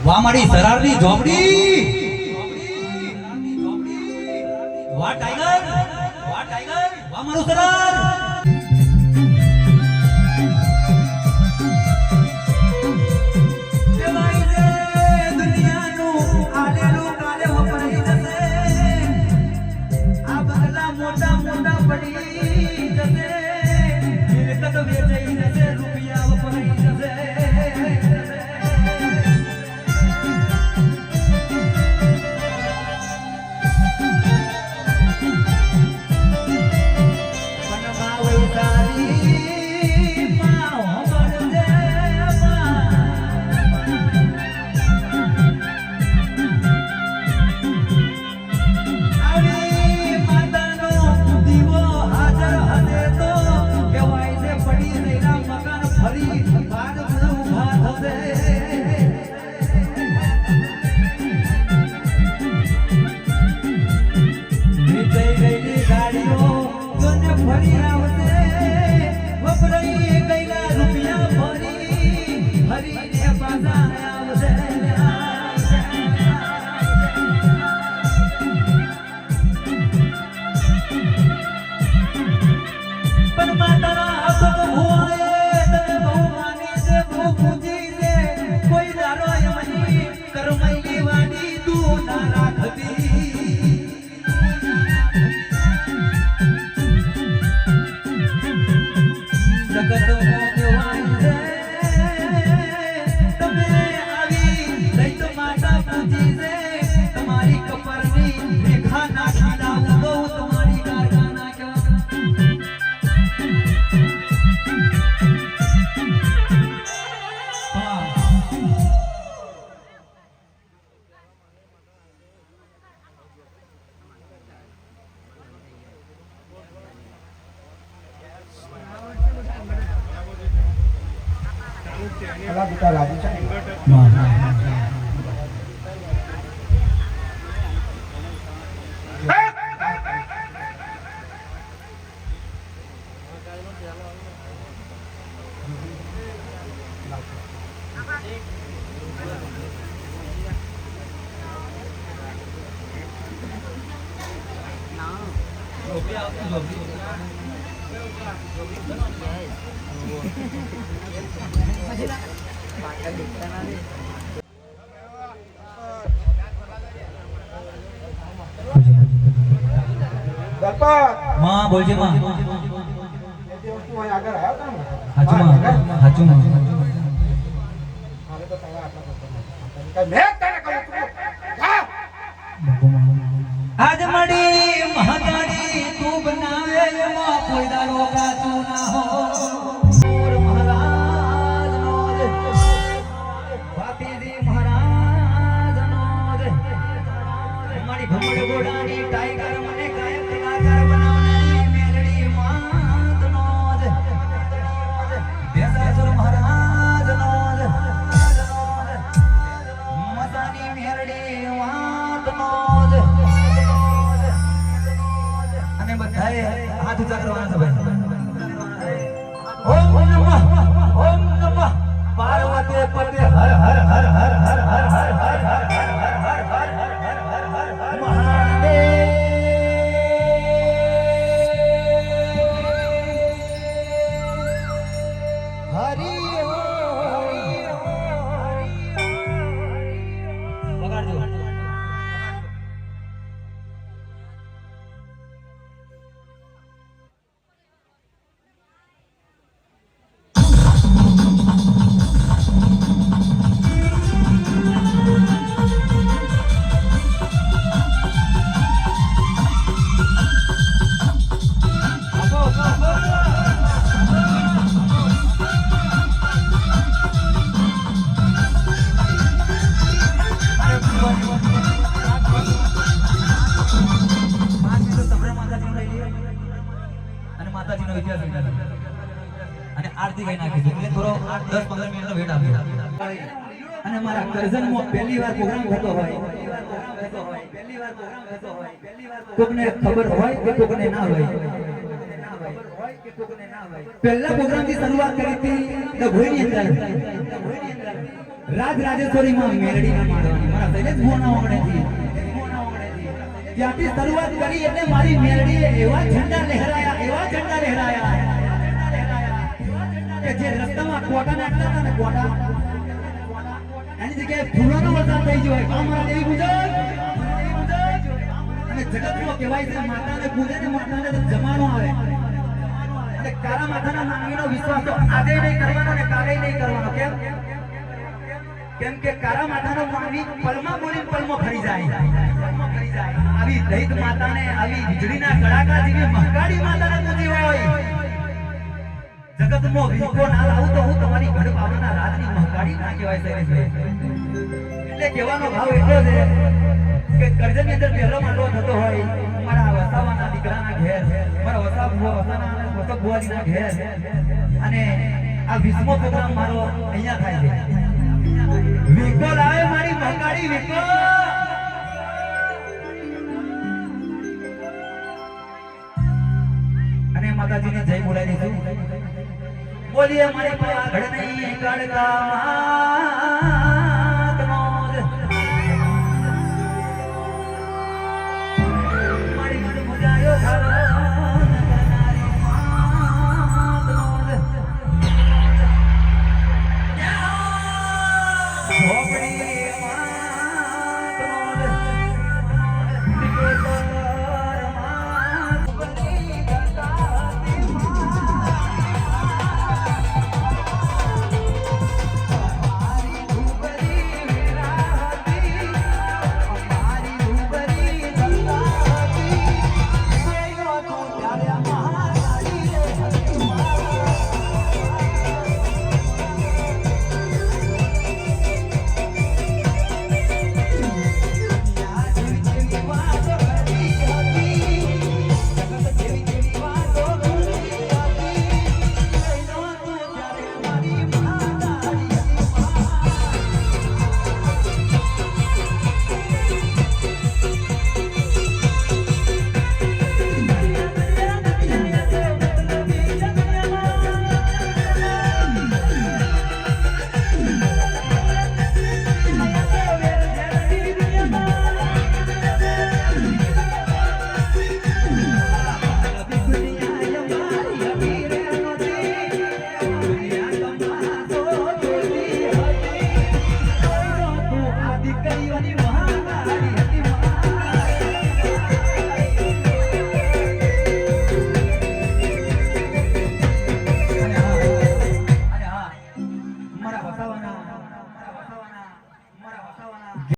વાહ મારી સરારની ઝોપડી, વાહ ટાઈગર, વાહ મારું સરાર. મોટા મોટા પડી જશે, મિલકત વેચાઈ જશે, રૂપિયા વપરાઈ જશે. માં બોલજે માં. આજ મળી મહાદારી તું બનાવે એમાં કોઈ દાડો કાચું ના હો. ભમડ ઘોડાની ટાઈગર મને કાયમ કલાકાર બનાવનારી મેલડી માતનો જ બેસાસુર મહારાજનો જ મતાની મેલડી માતનો જ. અને બધાએ હાથ ઊંચા કરવાના છે ભાઈ. ઓમ નમઃ પાર્વતી પતે હર હર હર હર હર હર હર હર હર અને આરતી ગઈ નાખી એટલે થોડો 10-15 મિનિટનો વેટ આપ્યો. અને મારા કરજણમાં પહેલી વાર પ્રોગ્રામ થતો હોય, કોકને ખબર હોય કે કોકને ના હોય, કોકને ના ભાઈ પહેલા પ્રોગ્રામ થી શરૂઆત કરી હતી ડભોઈની અંદર રાજ રાજેશ્વરીમાં મેલડીમાં મારવાની મારા શૈલેષ ભુવાના ઓગણેથી ત્યાંથી શરૂઆત કરી એટલે મારી મેલડીએ એવા ઝંડા લહેરાયા કે જે રસ્તામાં કોટા નાખતા હતા ને કોટા એની જગ્યાએ ફૂલોનો વરસાદ થઈ ગયો હોય અમારા દેવી પૂજક અને જગતમાં કહેવાય છે માતાને પૂજે છે માતાને તો જમાનો આવે અને કાળા માતાના માનવીનો વિશ્વાસ તો આજે નહીં કરવાનો ને કાલે નહીં કરવાનો કેમ કે કાળા માતાનો માનવી પલમાં બોલીને પલમાં ફરી જાય આવી દૈત માતાને આવી વીજળીના કડાકા જેવી મહકાળી માતાને પૂજી હોય જગતમાં વિકો ના લાવું તો હું તમારી ઘર પાવના રાજની મહકાળી ના કહેવાય શૈલેષભાઈ એટલે કહેવાનો ભાવ એટલો છે કે કરજણની અંદર પહેલો માંડવો થતો હોય મારા વસાવાના દીકરાના ઘેર મારા વસા બુવાજીના ઘેર અને આ 20મો પ્રોગ્રામ મારો અહીંયા થાય છે વિકો લાવે મારી મહકાળી વિકો અને માતાજીને જય બોલાવી દઈશું બોલીએ મારી પાઘડ નહીં કડકા માતનો મારી મન મુજાયો ખરો નગનારી માતનો ભોપડી માતનો વિકેતર માતની ગતાતી કઈ મહાકાળી હતી